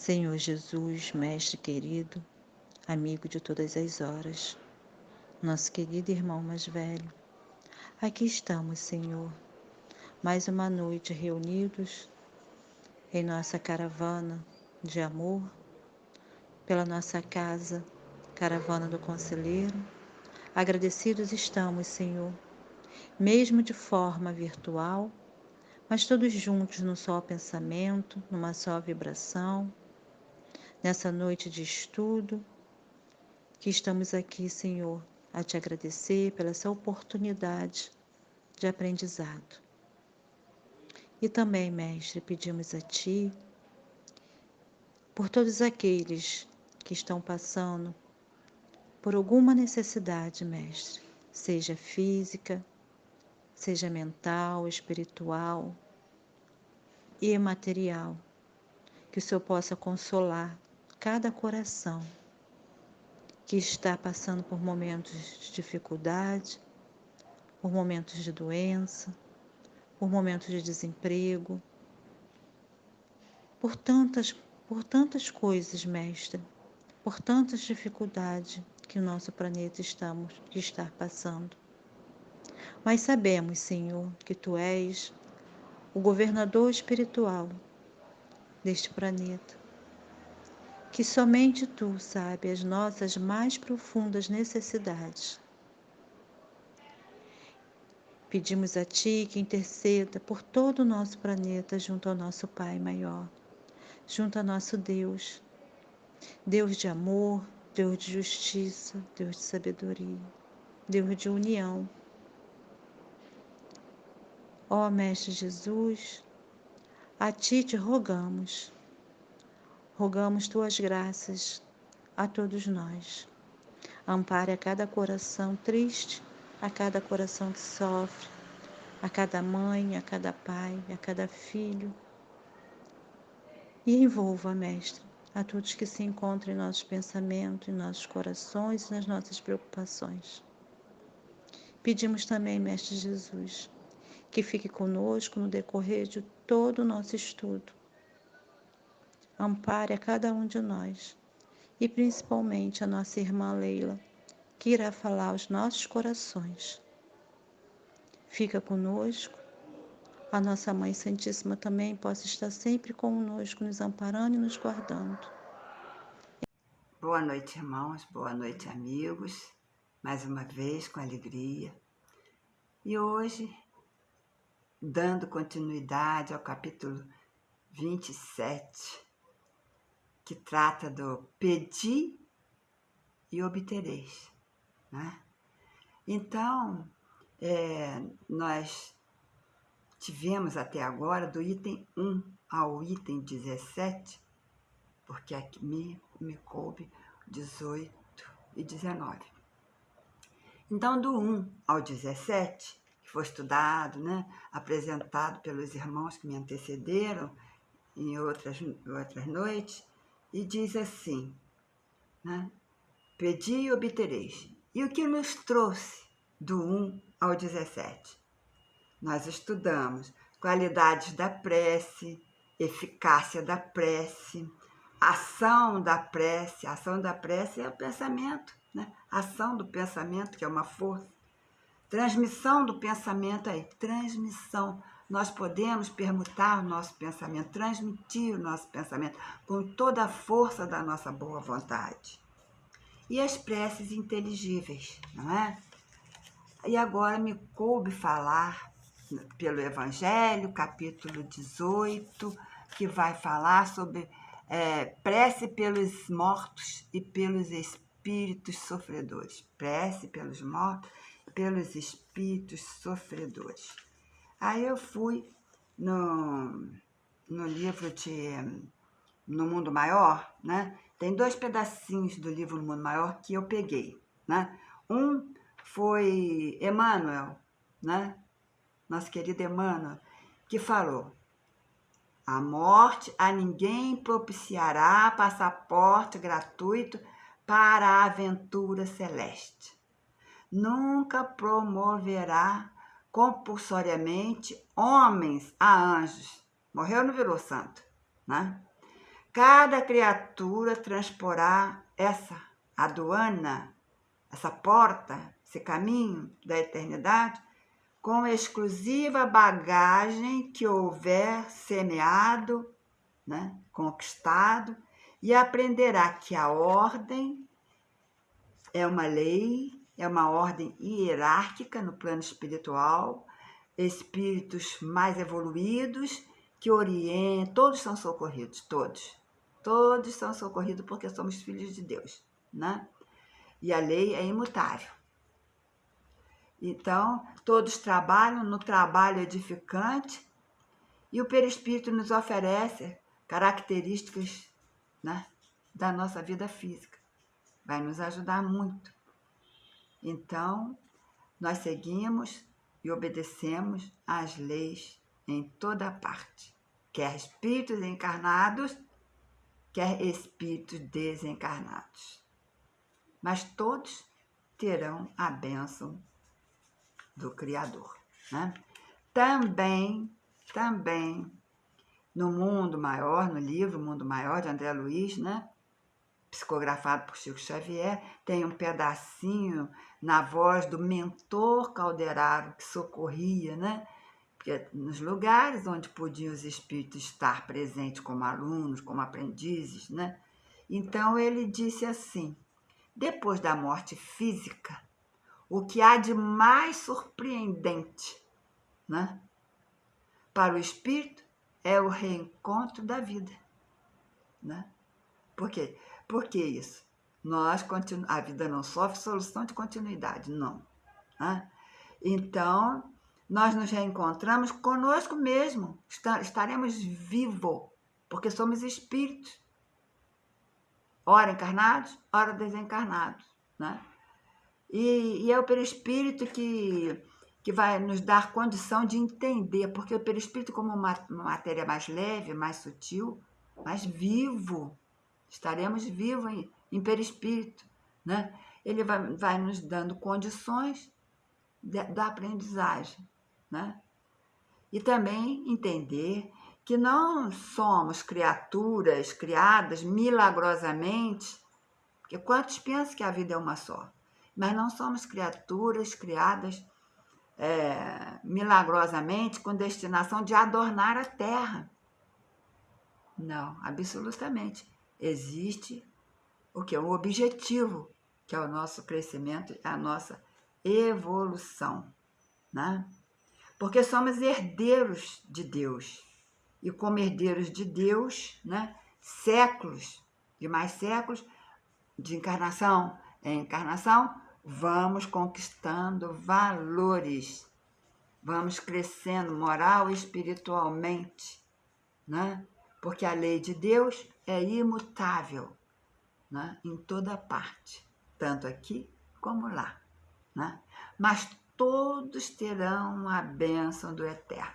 Senhor Jesus, Mestre querido, amigo de todas as horas, nosso querido irmão mais velho, aqui estamos, Senhor, mais uma noite reunidos em nossa caravana de amor, pela nossa casa, caravana do Conselheiro. Agradecidos estamos, Senhor, mesmo de forma virtual, mas todos juntos num só pensamento, numa só vibração, nessa noite de estudo, que estamos aqui, Senhor, a te agradecer pela essa oportunidade de aprendizado. E também, Mestre, pedimos a Ti por todos aqueles que estão passando por alguma necessidade, Mestre, seja física, seja mental, espiritual e material, que o Senhor possa consolar cada coração que está passando por momentos de dificuldade, por momentos de doença, por momentos de desemprego, por tantas coisas, Mestre, por tantas dificuldades que o nosso planeta está passando. Mas sabemos, Senhor, que Tu és o governador espiritual deste planeta, que somente Tu sabe as nossas mais profundas necessidades. Pedimos a Ti que interceda por todo o nosso planeta junto ao nosso Pai maior, junto ao nosso Deus, Deus de amor, Deus de justiça, Deus de sabedoria, Deus de união. Ó Mestre Jesus, a Ti te rogamos Tuas graças a todos nós. Ampare a cada coração triste, a cada coração que sofre, a cada mãe, a cada pai, a cada filho. E envolva, Mestre, a todos que se encontram em nossos pensamentos, em nossos corações e nas nossas preocupações. Pedimos também, Mestre Jesus, que fique conosco no decorrer de todo o nosso estudo. Ampare a cada um de nós e principalmente a nossa irmã Leila, que irá falar aos nossos corações. Fica conosco, a nossa Mãe Santíssima também possa estar sempre conosco, nos amparando e nos guardando. Boa noite, irmãos, boa noite, amigos, mais uma vez com alegria. E hoje, dando continuidade ao capítulo 27, que trata do pedi e obtereis, né? Então, nós tivemos até agora do item 1 ao item 17, porque aqui me coube 18 e 19. Então, do 1 ao 17, que foi estudado, né, apresentado pelos irmãos que me antecederam em outras noites, e diz assim, né, pedi e obtereis. E o que nos trouxe do 1 ao 17? Nós estudamos qualidades da prece, eficácia da prece, ação da prece. A ação da prece é o pensamento, né? A ação do pensamento, que é uma força. Transmissão do pensamento aí, transmissão. Nós podemos permutar o nosso pensamento, transmitir o nosso pensamento com toda a força da nossa boa vontade. E as preces inteligíveis, não é? E agora me coube falar pelo Evangelho, capítulo 18, que vai falar sobre prece pelos mortos e pelos espíritos sofredores. Prece pelos mortos e pelos espíritos sofredores. Aí eu fui no livro No Mundo Maior, né? Tem 2 pedacinhos do livro No Mundo Maior que eu peguei, né? Um foi Emmanuel, né? Nosso querido Emmanuel, que falou: a morte a ninguém propiciará passaporte gratuito para a aventura celeste. Nunca promoverá compulsoriamente homens a anjos. Morreu, não virou santo, né? cada criatura transporá essa aduana, essa porta, esse caminho da eternidade, com exclusiva bagagem que houver semeado, né, conquistado, e aprenderá que a ordem é uma lei, é uma ordem hierárquica no plano espiritual, espíritos mais evoluídos que orientam, todos são socorridos, todos são socorridos porque somos filhos de Deus, né? E a lei é imutável. Então, todos trabalham no trabalho edificante e o perispírito nos oferece características, né, da nossa vida física. Vai nos ajudar muito. Então, nós seguimos e obedecemos às leis em toda parte, quer espíritos encarnados, quer espíritos desencarnados. Mas todos terão a bênção do Criador, né? Também, no Mundo Maior, no livro Mundo Maior, de André Luiz, né? Psicografado por Chico Xavier, tem um pedacinho na voz do mentor Calderaro, que socorria, né? Porque nos lugares onde podiam os espíritos estar presentes como alunos, como aprendizes, né? Então ele disse assim: depois da morte física, o que há de mais surpreendente, né, para o espírito é o reencontro da vida, né? Por quê? Por que isso? A vida não sofre solução de continuidade, não. Né? Então, nós nos reencontramos conosco mesmo, estaremos vivos, porque somos espíritos, ora encarnados, ora desencarnados, né? E é o perispírito que vai nos dar condição de entender, porque o perispírito, como uma matéria mais leve, mais sutil, mais vivo, estaremos vivos em perispírito, né? Ele vai nos dando condições da aprendizagem, né? E também entender que não somos criaturas criadas milagrosamente, porque quantos pensam que a vida é uma só? Mas não somos criaturas criadas milagrosamente com destinação de adornar a terra. Não, absolutamente. Existe o que é um objetivo, que é o nosso crescimento, a nossa evolução, né? Porque somos herdeiros de Deus. E como herdeiros de Deus, né, séculos e mais séculos, de encarnação em encarnação, vamos conquistando valores, vamos crescendo moral e espiritualmente, né? Porque a lei de Deus é imutável, né, em toda parte, tanto aqui como lá, né? Mas todos terão a bênção do Eterno.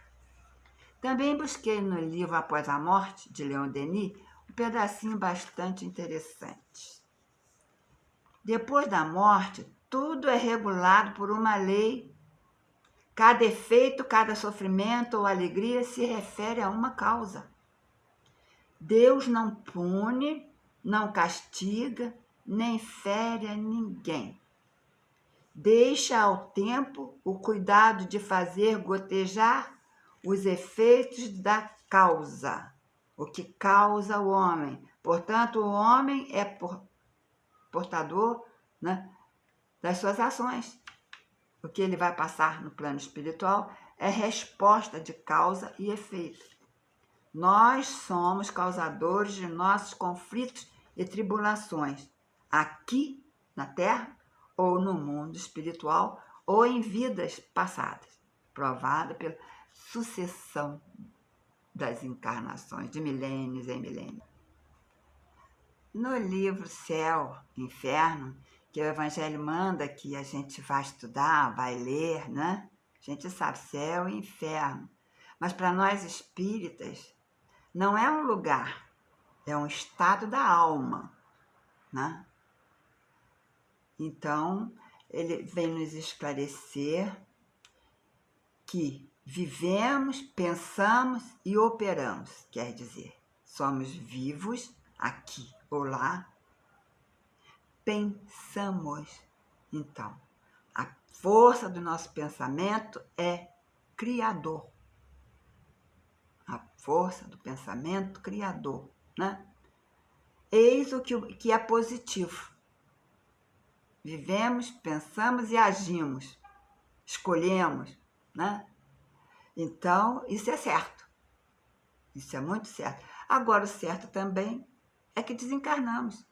Também busquei no livro Após a Morte, de Leon Denis, um pedacinho bastante interessante. Depois da morte, tudo é regulado por uma lei. Cada efeito, cada sofrimento ou alegria se refere a uma causa. Deus não pune, não castiga, nem fere a ninguém. Deixa ao tempo o cuidado de fazer gotejar os efeitos da causa, o que causa o homem. Portanto, o homem é portador, né, das suas ações. O que ele vai passar no plano espiritual é resposta de causa e efeito. Nós somos causadores de nossos conflitos e tribulações, aqui na Terra, ou no mundo espiritual, ou em vidas passadas, provada pela sucessão das encarnações, de milênios em milênios. No livro Céu, Inferno, que o Evangelho manda que a gente vai estudar, vai ler, né? A gente sabe, céu e inferno. Mas para nós espíritas, não é um lugar, é um estado da alma, né? Então, ele vem nos esclarecer que vivemos, pensamos e operamos, quer dizer, somos vivos, aqui ou lá, pensamos. Então, a força do nosso pensamento é criador. A força do pensamento criador, né? Eis o que é positivo. Vivemos, pensamos e agimos. Escolhemos, né? Então, isso é certo. Isso é muito certo. Agora, o certo também é que desencarnamos.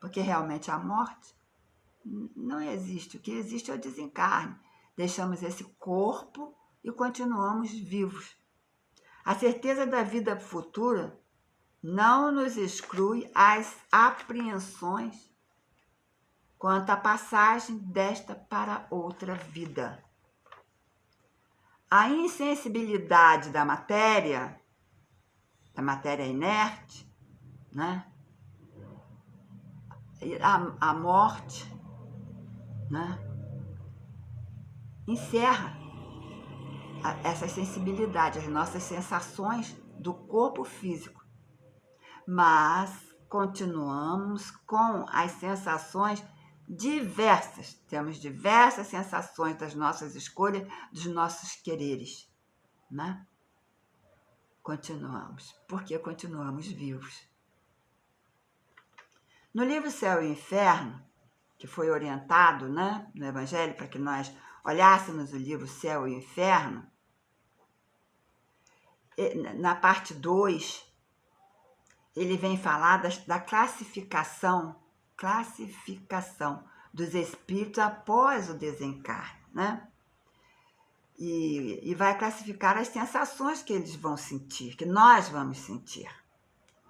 Porque realmente a morte não existe. O que existe é o desencarne. Deixamos esse corpo e continuamos vivos. A certeza da vida futura não nos exclui as apreensões quanto à passagem desta para outra vida. A insensibilidade da matéria inerte, né? A morte, né? Encerra essas sensibilidades, as nossas sensações do corpo físico. Mas continuamos com as sensações diversas. Temos diversas sensações das nossas escolhas, dos nossos quereres, né? Continuamos, porque continuamos vivos. No livro Céu e Inferno, que foi orientado, né, no Evangelho, para que nós olhássemos o livro Céu e Inferno, na parte 2, ele vem falar da classificação dos espíritos após o desencarne, né? E vai classificar as sensações que eles vão sentir, que nós vamos sentir,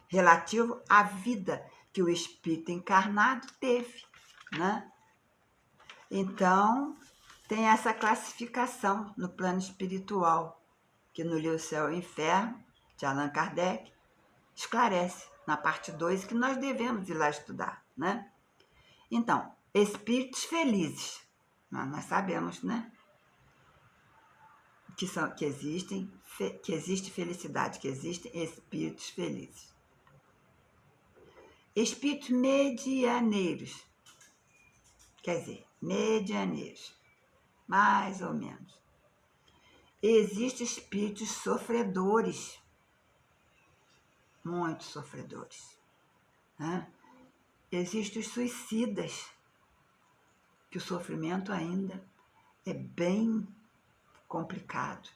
relativo à vida que o espírito encarnado teve, né? Então, tem essa classificação no plano espiritual, que no livro Céu e Inferno, de Allan Kardec, esclarece na parte 2, que nós devemos ir lá estudar, né? Então, espíritos felizes, nós sabemos, né? Que existe felicidade, que existem espíritos felizes. Espíritos medianeiros, quer dizer, medianeiros, mais ou menos. Existem espíritos sofredores, muito sofredores, né? Existem os suicidas, que o sofrimento ainda é bem complicado.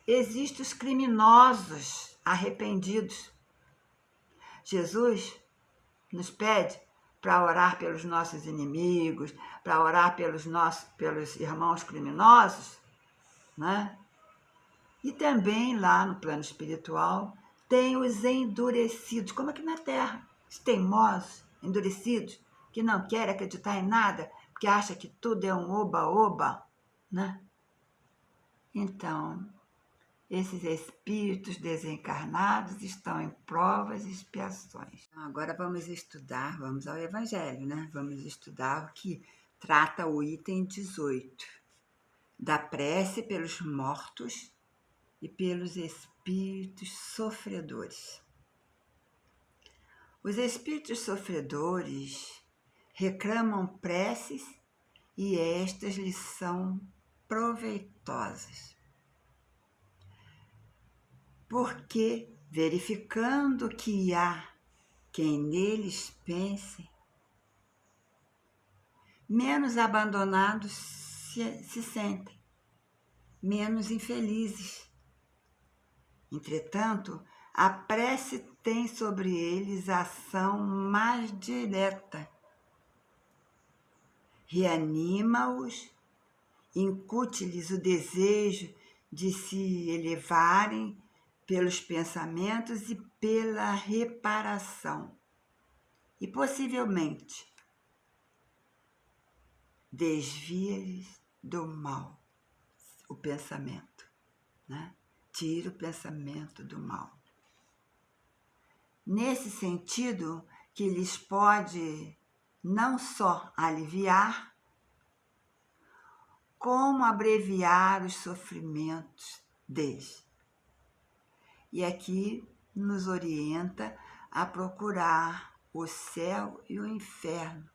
Existem os criminosos arrependidos. Jesus nos pede para orar pelos nossos inimigos, para orar pelos irmãos criminosos, né? E também lá no plano espiritual tem os endurecidos, como aqui na Terra, os teimosos, endurecidos, que não querem acreditar em nada, porque acham que tudo é um oba-oba, né? Então, esses espíritos desencarnados estão em provas e expiações. Agora vamos ao Evangelho, né? Vamos estudar o que trata o item 18, da prece pelos mortos e pelos espíritos sofredores. Os espíritos sofredores reclamam preces e estas lhes são proveitosas. Porque, verificando que há quem neles pense, menos abandonados se sentem, menos infelizes. Entretanto, a prece tem sobre eles ação mais direta. Reanima-os, incute-lhes o desejo de se elevarem pelos pensamentos e pela reparação. E possivelmente desvia-lhes do mal o pensamento, né? Tira o pensamento do mal. Nesse sentido, que lhes pode não só aliviar, como abreviar os sofrimentos deles. E aqui nos orienta a procurar o céu e o inferno,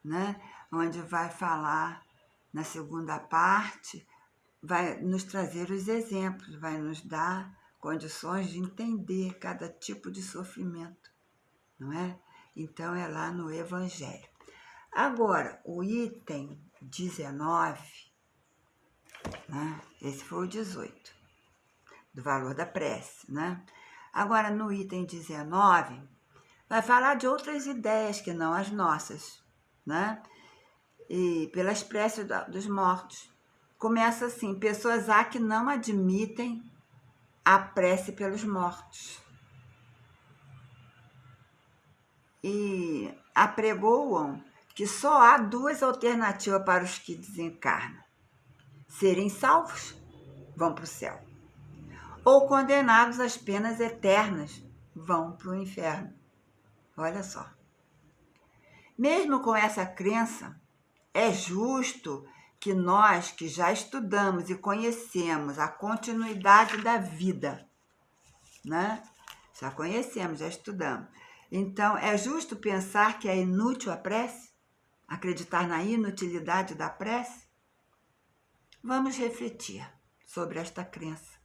né? Onde vai falar na segunda parte, vai nos trazer os exemplos, vai nos dar condições de entender cada tipo de sofrimento, não é? Então é lá no Evangelho. Agora, o item 19, né? Esse foi o 18, do valor da prece, né? Agora, no item 19, vai falar de outras ideias que não as nossas, né? E pelas preces dos mortos. Começa assim: pessoas há que não admitem a prece pelos mortos e apregoam que só há duas alternativas para os que desencarnam: serem salvos, vão para o céu, ou condenados às penas eternas, vão para o inferno. Olha só. Mesmo com essa crença, é justo que nós, que já estudamos e conhecemos a continuidade da vida, né? Já conhecemos, já estudamos. Então, é justo pensar que é inútil a prece? Acreditar na inutilidade da prece? Vamos refletir sobre esta crença.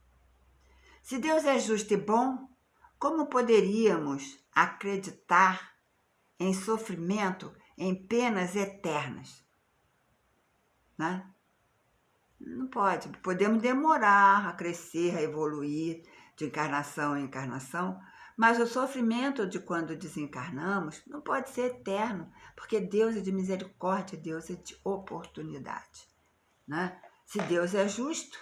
Se Deus é justo e bom, como poderíamos acreditar em sofrimento, em penas eternas? Né? Não pode. Podemos demorar a crescer, a evoluir de encarnação em encarnação, mas o sofrimento de quando desencarnamos não pode ser eterno, porque Deus é de misericórdia, Deus é de oportunidade, né? Se Deus é justo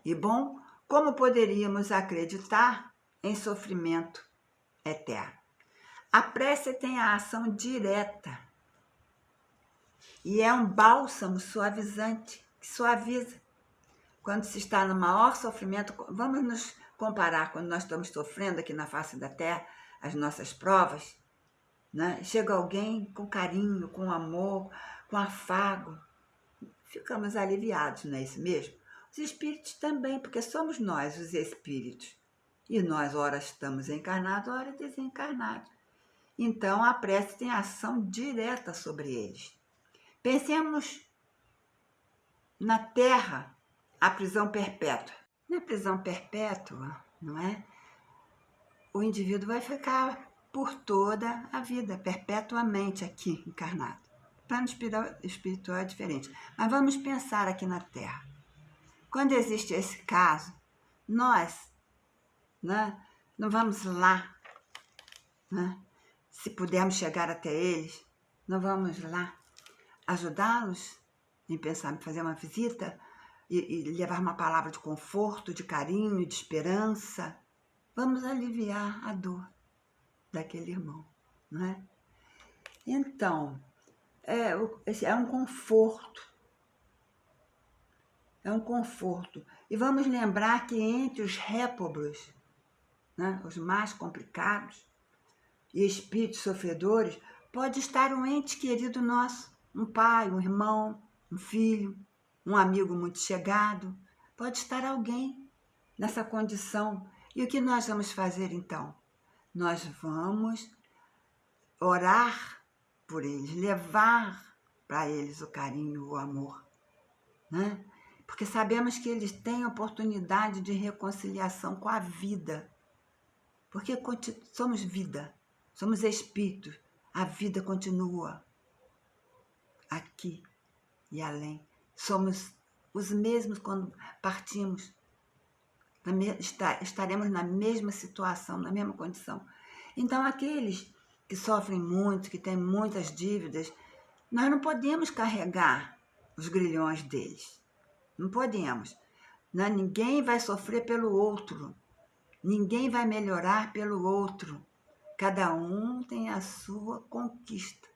e bom, como poderíamos acreditar em sofrimento eterno? A prece tem a ação direta e é um bálsamo suavizante, que suaviza. Quando se está no maior sofrimento, vamos nos comparar quando nós estamos sofrendo aqui na face da Terra, as nossas provas, né? Chega alguém com carinho, com amor, com afago, ficamos aliviados, não é isso mesmo? Os espíritos também, porque somos nós os espíritos. E nós, ora estamos encarnados, ora desencarnados. Então, a prece tem ação direta sobre eles. Pensemos na Terra, a prisão perpétua. Na prisão perpétua, não é? O indivíduo vai ficar por toda a vida, perpetuamente aqui encarnado. O plano espiritual é diferente. Mas vamos pensar aqui na Terra. Quando existe esse caso, nós, né, não vamos lá, né? Se pudermos chegar até eles, não vamos lá ajudá-los em pensar em fazer uma visita e levar uma palavra de conforto, de carinho, de esperança. Vamos aliviar a dor daquele irmão, não é? Então, é um conforto. É um conforto. E vamos lembrar que entre os réprobos, né, os mais complicados, e espíritos sofredores, pode estar um ente querido nosso, um pai, um irmão, um filho, um amigo muito chegado. Pode estar alguém nessa condição. E o que nós vamos fazer então? Nós vamos orar por eles, levar para eles o carinho, o amor, né? Porque sabemos que eles têm oportunidade de reconciliação com a vida. Porque somos vida, somos espíritos, a vida continua aqui e além. Somos os mesmos quando partimos. Estaremos na mesma situação, na mesma condição. Então, aqueles que sofrem muito, que têm muitas dívidas, nós não podemos carregar os grilhões deles. Não podemos. Não, ninguém vai sofrer pelo outro. Ninguém vai melhorar pelo outro. Cada um tem a sua conquista.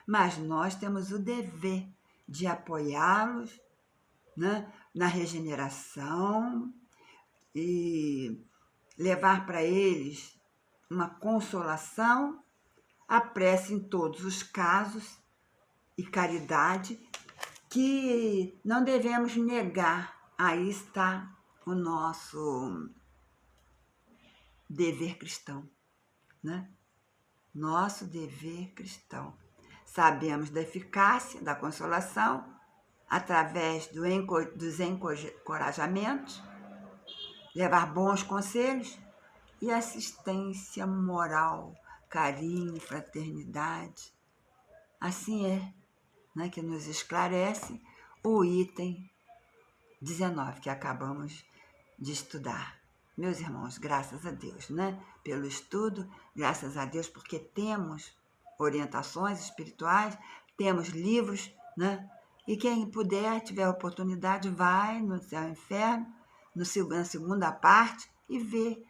Mas nós temos o dever de apoiá-los, né, na regeneração e levar para eles uma consolação, a prece em todos os casos e caridade, que não devemos negar. Aí está o nosso dever cristão, né? Nosso dever cristão. Sabemos da eficácia da consolação através dos encorajamentos, levar bons conselhos e assistência moral, carinho, fraternidade. Assim é, né, que nos esclarece o item 19 que acabamos de estudar. Meus irmãos, graças a Deus, né, pelo estudo, graças a Deus porque temos orientações espirituais, temos livros, né, e quem puder, tiver oportunidade, vai no Céu e Inferno, na segunda parte, e vê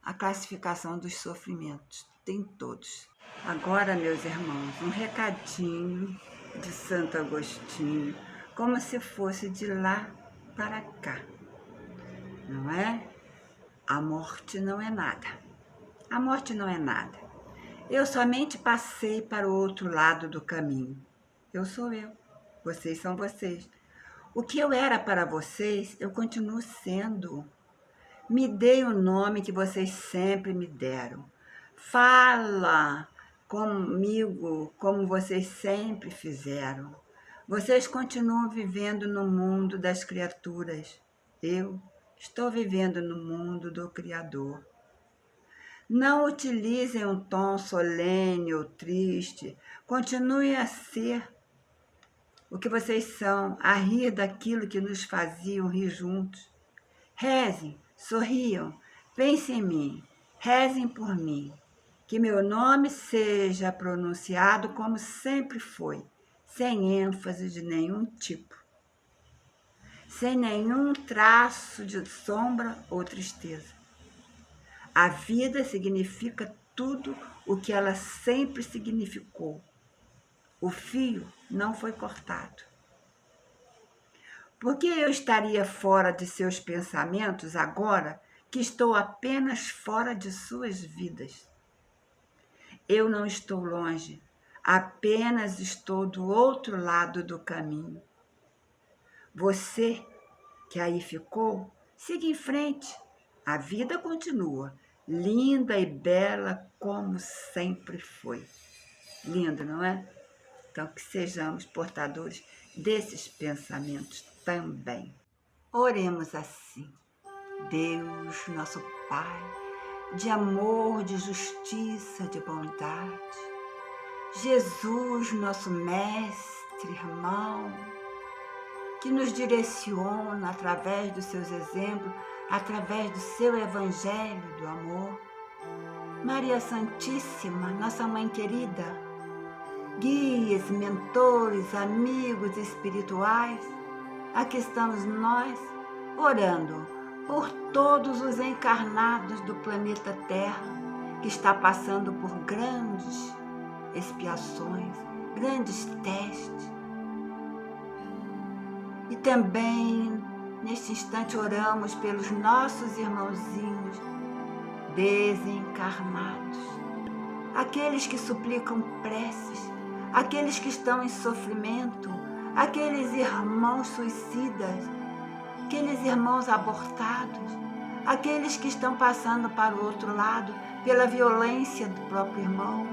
a classificação dos sofrimentos. Tem todos. Agora, meus irmãos, um recadinho de Santo Agostinho, como se fosse de lá para cá, não é? A morte não é nada. A morte não é nada. Eu somente passei para o outro lado do caminho. Eu sou eu. Vocês são vocês. O que eu era para vocês, eu continuo sendo. Me dei o nome que vocês sempre me deram. Fala comigo como vocês sempre fizeram. Vocês continuam vivendo no mundo das criaturas. Eu estou vivendo no mundo do Criador. Não utilizem um tom solene ou triste. Continuem a ser o que vocês são, a rir daquilo que nos faziam rir juntos. Rezem, sorriam, pensem em mim, rezem por mim. Que meu nome seja pronunciado como sempre foi, sem ênfase de nenhum tipo, sem nenhum traço de sombra ou tristeza. A vida significa tudo o que ela sempre significou. O fio não foi cortado. Por que eu estaria fora de seus pensamentos agora que estou apenas fora de suas vidas? Eu não estou longe, apenas estou do outro lado do caminho. Você que aí ficou, siga em frente. A vida continua, linda e bela como sempre foi. Lindo, não é? Então, que sejamos portadores desses pensamentos também. Oremos assim. Deus, nosso Pai, de amor, de justiça, de bondade. Jesus, nosso Mestre, irmão, que nos direciona através dos seus exemplos, através do seu Evangelho do amor. Maria Santíssima, nossa Mãe querida, guias, mentores, amigos espirituais, aqui estamos nós, orando por todos os encarnados do planeta Terra, que está passando por grandes expiações, grandes testes. E também, neste instante, oramos pelos nossos irmãozinhos desencarnados, aqueles que suplicam preces, aqueles que estão em sofrimento, aqueles irmãos suicidas, aqueles irmãos abortados, aqueles que estão passando para o outro lado pela violência do próprio irmão,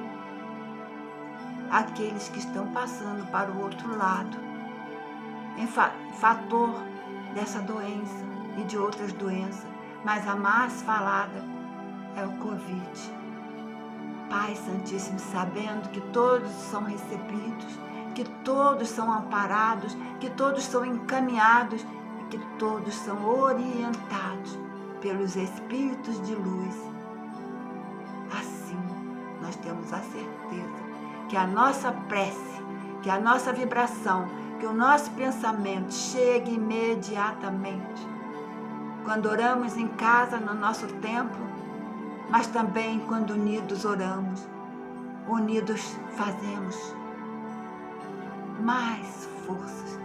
aqueles que estão passando para o outro lado em fator dessa doença e de outras doenças, mas a mais falada é o Covid. Pai Santíssimo, sabendo que todos são recebidos, que todos são amparados, que todos são encaminhados e que todos são orientados pelos Espíritos de luz. Assim, nós temos a certeza que a nossa prece, que a nossa vibração, que o nosso pensamento chegue imediatamente. Quando oramos em casa, no nosso templo, mas também quando unidos oramos, unidos fazemos mais forças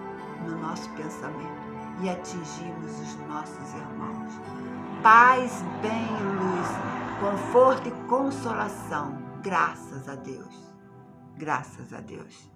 no nosso pensamento e atingimos os nossos irmãos. Paz, bem e luz, conforto e consolação, graças a Deus. Graças a Deus.